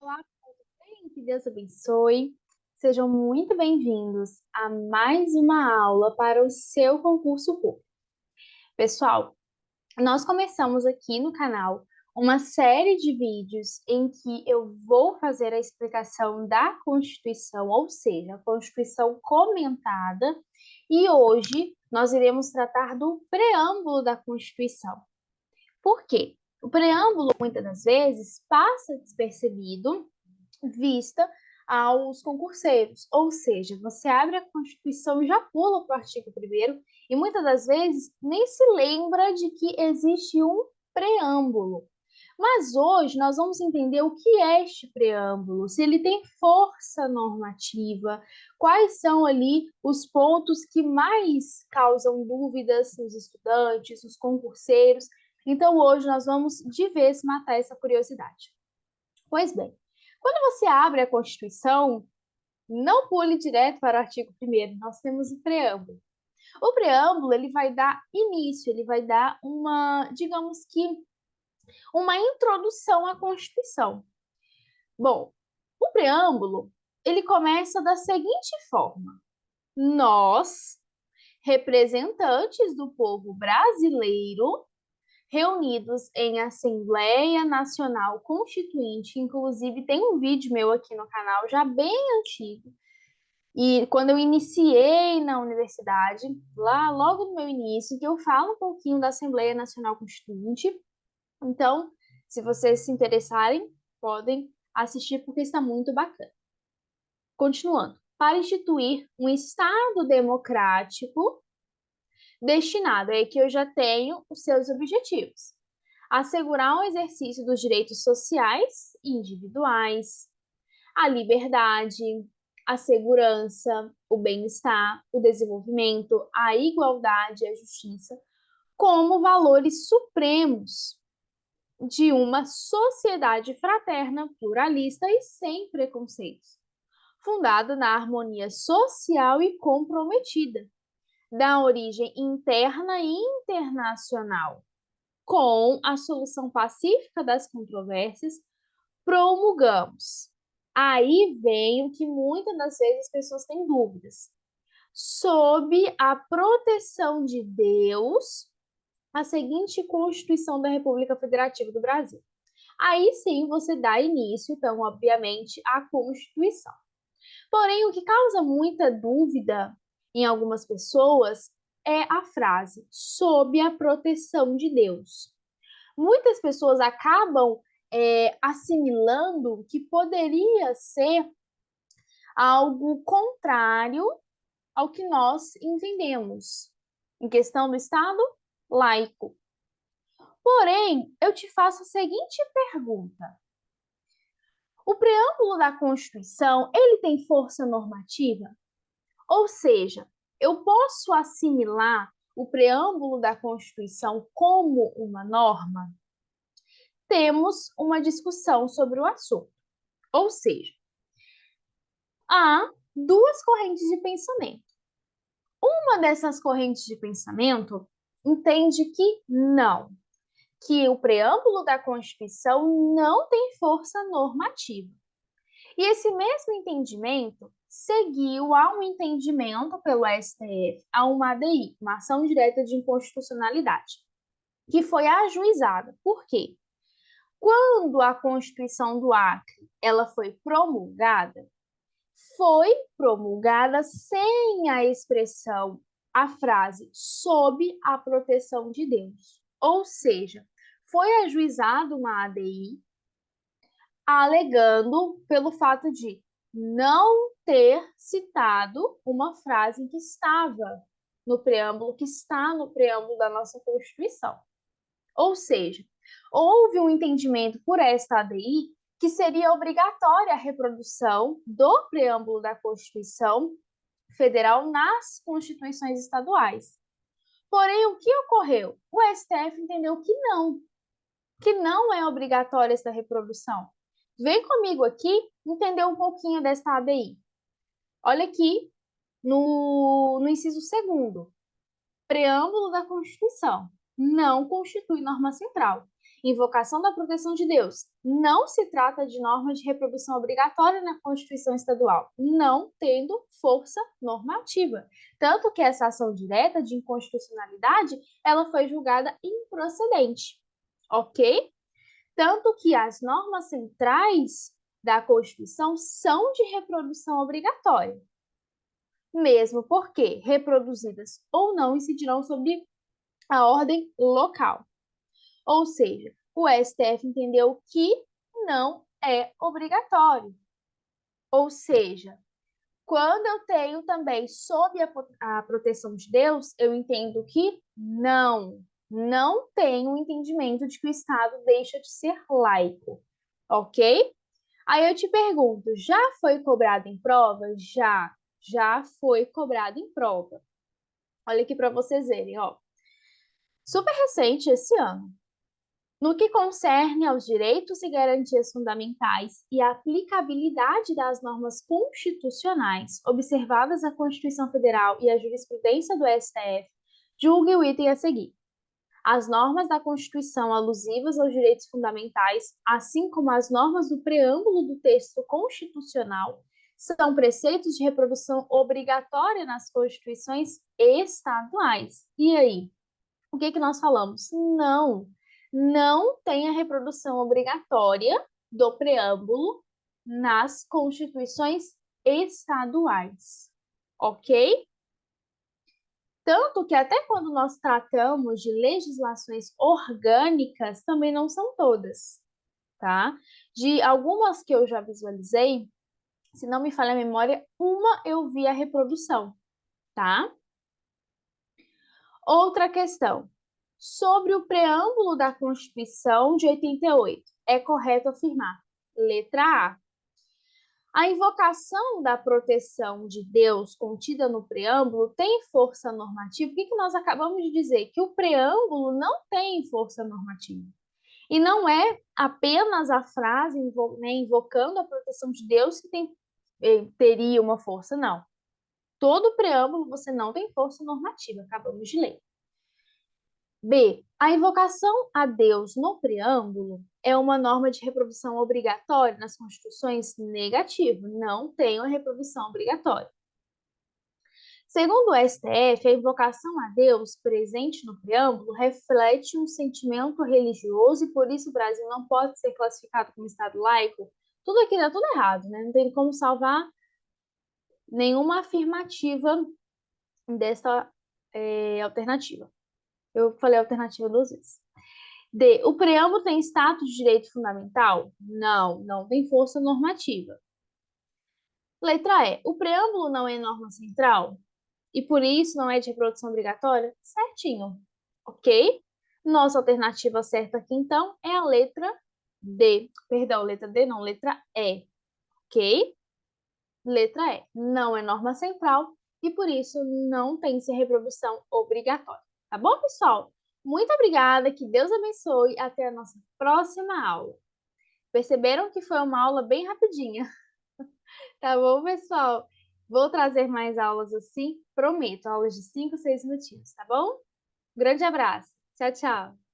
Olá, tudo bem? Que Deus abençoe. Sejam muito bem-vindos a mais uma aula para o seu concurso público. Pessoal, nós começamos aqui no canal uma série de vídeos em que eu vou fazer a explicação da Constituição, ou seja, a Constituição comentada, e hoje nós iremos tratar do preâmbulo da Constituição. Por quê? O preâmbulo, muitas das vezes, passa despercebido vista aos concurseiros. Ou seja, você abre a Constituição e já pula para o artigo 1º e muitas das vezes nem se lembra de que existe um preâmbulo. Mas hoje nós vamos entender o que é este preâmbulo, se ele tem força normativa, quais são ali os pontos que mais causam dúvidas nos estudantes, nos concurseiros. Então hoje nós vamos de vez matar essa curiosidade. Pois bem, quando você abre a Constituição, não pule direto para o artigo 1º, nós temos o preâmbulo. O preâmbulo, ele vai dar início, ele vai dar uma, digamos que, uma introdução à Constituição. Bom, o preâmbulo, ele começa da seguinte forma: nós, representantes do povo brasileiro, reunidos em Assembleia Nacional Constituinte, inclusive tem um vídeo meu aqui no canal, já bem antigo, e quando eu iniciei na universidade, lá logo no meu início, que eu falo um pouquinho da Assembleia Nacional Constituinte. Então, se vocês se interessarem, podem assistir porque está muito bacana. Continuando, para instituir um Estado democrático destinado, é que eu já tenho os seus objetivos: assegurar o exercício dos direitos sociais e individuais, a liberdade, a segurança, o bem-estar, o desenvolvimento, a igualdade e a justiça, como valores supremos de uma sociedade fraterna, pluralista e sem preconceitos, fundada na harmonia social e comprometida, da origem interna e internacional, com a solução pacífica das controvérsias, promulgamos. Aí vem o que muitas das vezes as pessoas têm dúvidas. Sob a proteção de Deus, a seguinte Constituição da República Federativa do Brasil. Aí sim você dá início, então, obviamente, à Constituição. Porém, o que causa muita dúvida em algumas pessoas é a frase sob a proteção de Deus. Muitas pessoas acabam assimilando que poderia ser algo contrário ao que nós entendemos em questão do Estado laico. Porém, eu te faço a seguinte pergunta: o preâmbulo da Constituição, ele tem força normativa? Ou seja, eu posso assimilar o preâmbulo da Constituição como uma norma? Temos uma discussão sobre o assunto. Ou seja, há duas correntes de pensamento. Uma dessas correntes de pensamento entende que não, que o preâmbulo da Constituição não tem força normativa. E esse mesmo entendimento seguiu a um entendimento pelo STF, a uma ADI, uma ação direta de inconstitucionalidade, que foi ajuizada. Por quê? Quando a Constituição do Acre ela foi promulgada sem a expressão, a frase sob a proteção de Deus. Ou seja, foi ajuizado uma ADI alegando pelo fato de não ter citado uma frase que estava no preâmbulo, que está no preâmbulo da nossa Constituição. Ou seja, houve um entendimento por esta ADI que seria obrigatória a reprodução do preâmbulo da Constituição Federal nas constituições estaduais. Porém, o que ocorreu? O STF entendeu que não é obrigatória essa reprodução. Vem comigo aqui entender um pouquinho dessa ADI. Olha aqui no inciso 2º, preâmbulo da Constituição não constitui norma central. Invocação da proteção de Deus. Não se trata de norma de reprodução obrigatória na Constituição Estadual, não tendo força normativa. Tanto que essa ação direta de inconstitucionalidade, ela foi julgada improcedente, ok? Tanto que as normas centrais da Constituição são de reprodução obrigatória, mesmo porque reproduzidas ou não incidirão sobre a ordem local. Ou seja, o STF entendeu que não é obrigatório. Ou seja, quando eu tenho também sob a proteção de Deus, eu entendo que não tenho o entendimento de que o Estado deixa de ser laico, ok? Aí eu te pergunto, já foi cobrado em prova? Já foi cobrado em prova. Olha aqui para vocês verem, ó. Super recente esse ano. No que concerne aos direitos e garantias fundamentais e à aplicabilidade das normas constitucionais observadas a Constituição Federal e a jurisprudência do STF, julgue o item a seguir. As normas da Constituição alusivas aos direitos fundamentais, assim como as normas do preâmbulo do texto constitucional, são preceitos de reprodução obrigatória nas constituições estaduais. E aí? O que nós falamos? Não tem a reprodução obrigatória do preâmbulo nas constituições estaduais, ok? Tanto que até quando nós tratamos de legislações orgânicas, também não são todas, tá? De algumas que eu já visualizei, se não me falha a memória, uma eu vi a reprodução, tá? Outra questão. Sobre o preâmbulo da Constituição de 88, é correto afirmar. Letra A. A invocação da proteção de Deus contida no preâmbulo tem força normativa? O que nós acabamos de dizer? Que o preâmbulo não tem força normativa. E não é apenas a frase invocando a proteção de Deus que teria uma força, não. Todo preâmbulo você não tem força normativa, acabamos de ler. B. A invocação a Deus no preâmbulo é uma norma de reprodução obrigatória nas constituições? Negativo, não tem uma reprodução obrigatória. Segundo o STF, a invocação a Deus presente no preâmbulo reflete um sentimento religioso e por isso o Brasil não pode ser classificado como Estado laico. Tudo aqui dá tudo errado, né? Não tem como salvar nenhuma afirmativa dessa alternativa. Eu falei alternativa 2 vezes. D. O preâmbulo tem status de direito fundamental? Não tem força normativa. Letra E. O preâmbulo não é norma central? E por isso não é de reprodução obrigatória? Certinho. Ok? Nossa alternativa certa aqui, então, é a letra D. Perdão, letra D não, letra E. Ok? Letra E. Não é norma central e por isso não tem ser reprodução obrigatória. Tá bom, pessoal? Muito obrigada, que Deus abençoe. Até a nossa próxima aula. Perceberam que foi uma aula bem rapidinha? Tá bom, pessoal? Vou trazer mais aulas assim, prometo, aulas de 5, 6 minutinhos, tá bom? Grande abraço. Tchau, tchau.